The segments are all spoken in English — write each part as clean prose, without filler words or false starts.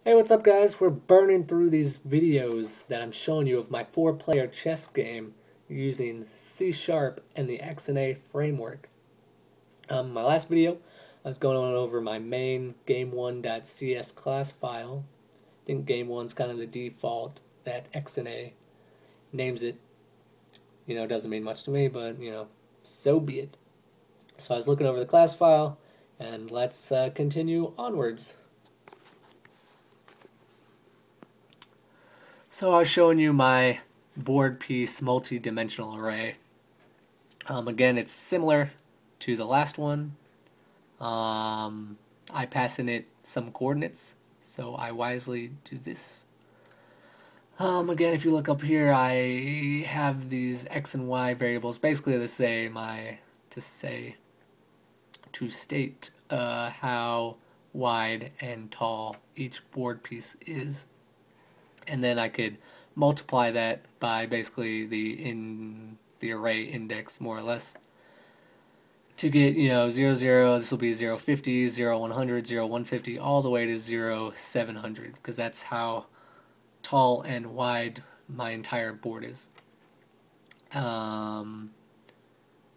Hey, what's up guys? We're burning through these videos that I'm showing you of my 4-player chess game using C# and the XNA framework. My last video, I was going on over my main game1.cs class file. I think game1's kind of the default that XNA names it. You know, it doesn't mean much to me, but you know, so be it. So I was looking over the class file, and let's continue onwards. So I was showing you my board piece multi-dimensional array. Again, it's similar to the last one. I pass in it some coordinates, so I wisely do this. Again, if you look up here, I have these x and y variables, basically to state how wide and tall each board piece is. And then I could multiply that by basically the array index, more or less, to get, you know, 0, 0, this will be 0, 50, 0, 100, 0, 150, all the way to 0, 700, because that's how tall and wide my entire board is. And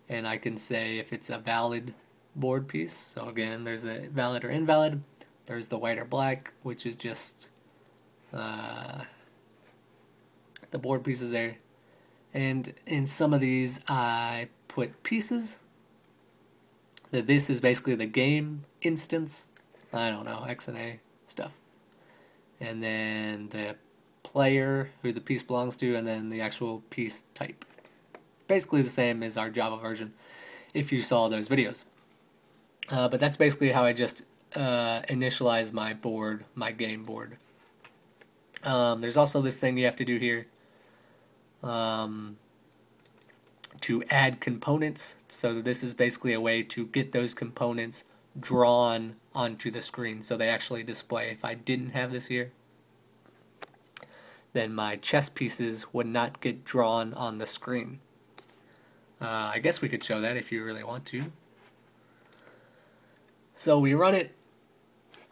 I can say if it's a valid board piece, so again, there's a valid or invalid, there's the white or black, which is just the board pieces there, and in some of these I put pieces. That this is basically the game instance. I don't know, XNA stuff, and then the player who the piece belongs to, and then the actual piece type. Basically the same as our Java version, if you saw those videos. But that's basically how I just initialize my board, my game board. There's also this thing you have to do here to add components. So this is basically a way to get those components drawn onto the screen so they actually display. If I didn't have this here, then my chess pieces would not get drawn on the screen. I guess we could show that if you really want to. So we run it.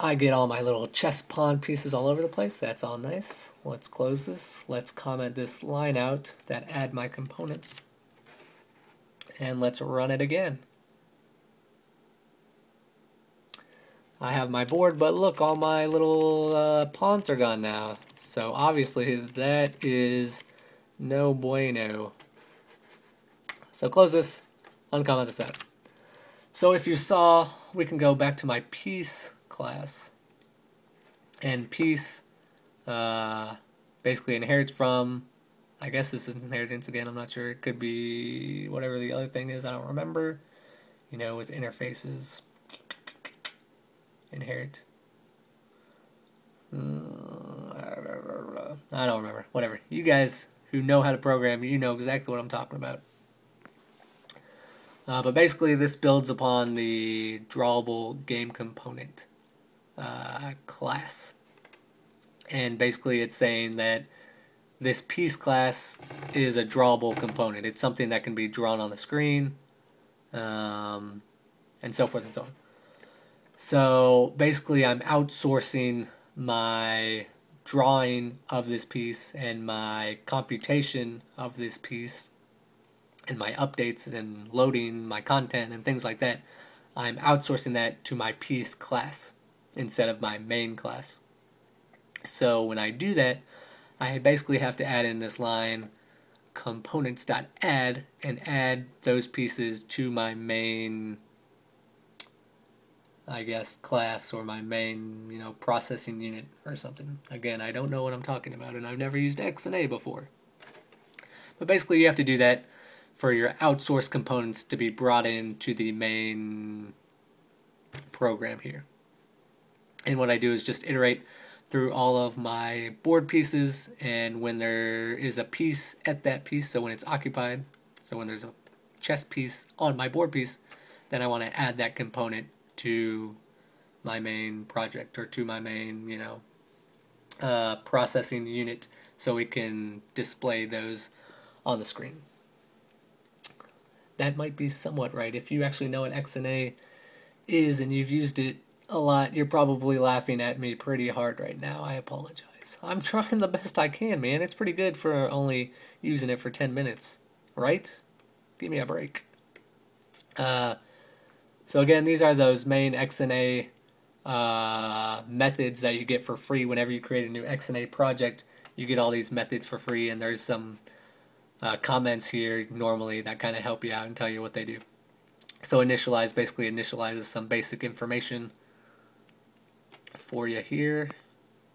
I get all my little chess pawn pieces all over the place. That's all nice. Let's close this. Let's comment this line out that add my components. And let's run it again. I have my board, but look, all my little pawns are gone now. So obviously that is no bueno. So close this, uncomment this out. So if you saw, we can go back to my piece class, and piece basically inherits from, I guess this is inheritance again, I'm not sure, it could be whatever the other thing is, I don't remember, you know, with interfaces, inherit, I don't remember, whatever, you guys who know how to program, you know exactly what I'm talking about. But basically this builds upon the drawable game component class, and basically it's saying that this piece class is a drawable component. It's something that can be drawn on the screen, and so forth and so on. So basically I'm outsourcing my drawing of this piece and my computation of this piece and my updates and loading my content and things like that. I'm outsourcing that to my piece class instead of my main class. So when I do that, I basically have to add in this line components.add and add those pieces to my main, I guess, class, or my main, you know, processing unit or something. Again, I don't know what I'm talking about, and I've never used XNA before. But basically you have to do that for your outsourced components to be brought into the main program here. And what I do is just iterate through all of my board pieces, and when there is a piece at that piece, so when it's occupied, so when there's a chess piece on my board piece, then I want to add that component to my main project, or to my main, you know, processing unit, so we can display those on the screen. That might be somewhat right. If you actually know what XNA is and you've used it, a lot. You're probably laughing at me pretty hard right now. I apologize. I'm trying the best I can, man. It's pretty good for only using it for 10 minutes, right? Give me a break. So again, these are those main XNA methods that you get for free whenever you create a new XNA project. You get all these methods for free, and there's some comments here normally that kind of help you out and tell you what they do. So initialize basically initializes some basic information for you here.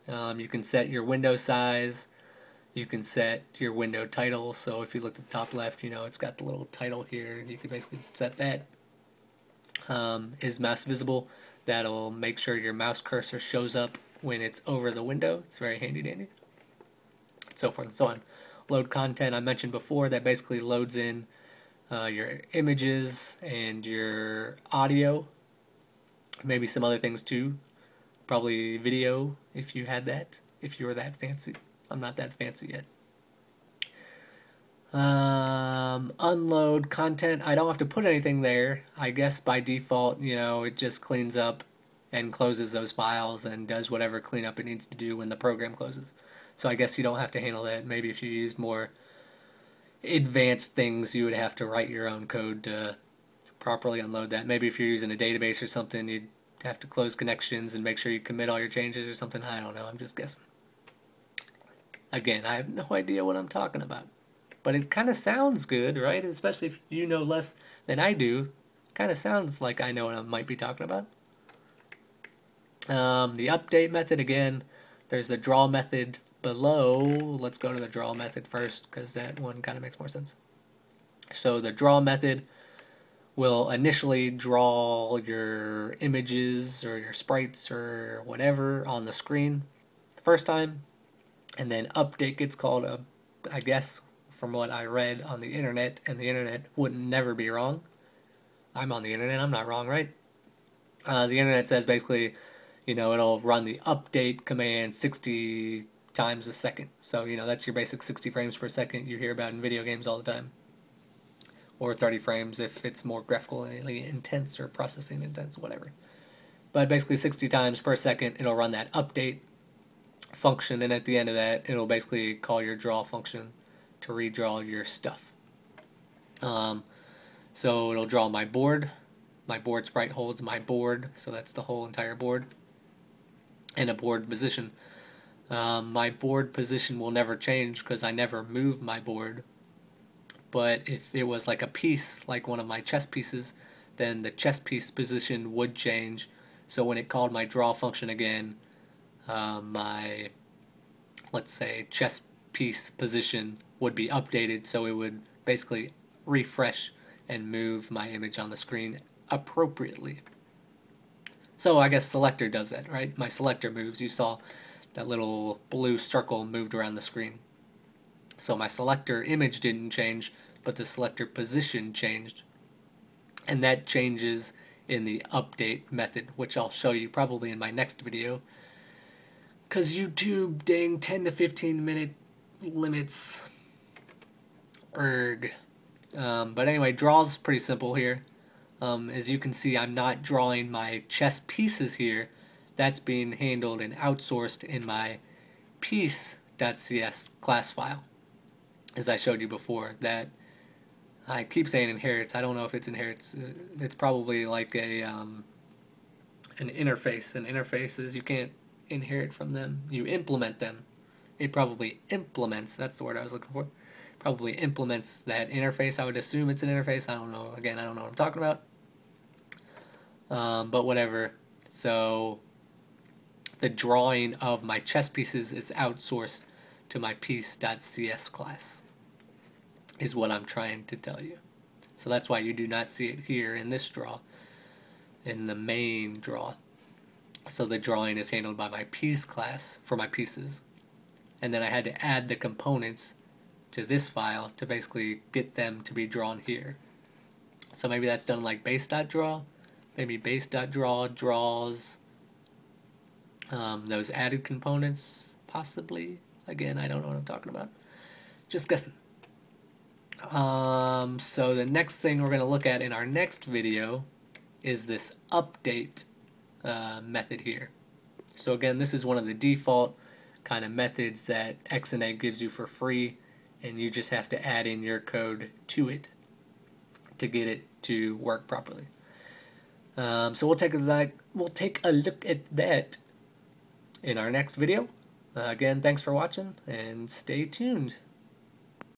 You can set your window size. You can set your window title. So if you look at the top left, it's got the little title here. You can basically set that. Is mouse visible? That'll make sure your mouse cursor shows up when it's over the window. It's very handy dandy. So forth and so on. Load content, I mentioned before, that basically loads in your images and your audio, maybe some other things too, probably video if you had that, if you were that fancy. I'm not that fancy yet. Unload content, I don't have to put anything there. I guess by default, it just cleans up and closes those files and does whatever cleanup it needs to do when the program closes. So I guess you don't have to handle that. Maybe if you used more advanced things, you would have to write your own code to properly unload that. Maybe if you're using a database or something, you'd have to close connections and make sure you commit all your changes or something. I don't know. I'm just guessing. Again, I have no idea what I'm talking about. But it kind of sounds good, right? Especially if you know less than I do. Kind of sounds like I know what I might be talking about. The update method, again, there's the draw method below. Let's go to the draw method first because that one kind of makes more sense. So the draw method will initially draw your images or your sprites or whatever on the screen the first time, and then update gets called a, I guess from what I read on the internet, and the internet would never be wrong. I'm on the internet, I'm not wrong, right? The internet says basically, it'll run the update command 60 times a second. So, that's your basic 60 frames per second you hear about in video games all the time. Or 30 frames if it's more graphically intense or processing intense, whatever. But basically 60 times per second, it'll run that update function, and at the end of that, it'll basically call your draw function to redraw your stuff. So it'll draw my board. My board sprite holds my board, so that's the whole entire board. And a board position. My board position will never change because I never move my board. But if it was like a piece, like one of my chess pieces, then the chess piece position would change. So when it called my draw function again, my, let's say, chess piece position would be updated, so it would basically refresh and move my image on the screen appropriately. So I guess selector does that, right? My selector moves. You saw that little blue circle moved around the screen. So my selector image didn't change, but the selector position changed. And that changes in the update method, which I'll show you probably in my next video. Because YouTube, dang, 10 to 15 minute limits. Erg. But anyway, draw's pretty simple here. As you can see, I'm not drawing my chess pieces here. That's being handled and outsourced in my piece.cs class file. As I showed you before, that I keep saying inherits. I don't know if it's inherits. It's probably like a an interface. And interfaces, you can't inherit from them. You implement them. It probably implements. That's the word I was looking for. Probably implements that interface. I would assume it's an interface. I don't know. Again, I don't know what I'm talking about. But whatever. So the drawing of my chess pieces is outsourced to my piece.cs class, is what I'm trying to tell you. So that's why you do not see it here in this draw, in the main draw. So the drawing is handled by my piece class for my pieces. And then I had to add the components to this file to basically get them to be drawn here. So maybe that's done like base.draw. Maybe base.draw draws those added components, possibly. Again, I don't know what I'm talking about. Just guessing. So the next thing we're going to look at in our next video is this update method here. So again, this is one of the default kind of methods that XNA gives you for free, and you just have to add in your code to it to get it to work properly. So we'll take a look at that in our next video. Again, thanks for watching, and stay tuned.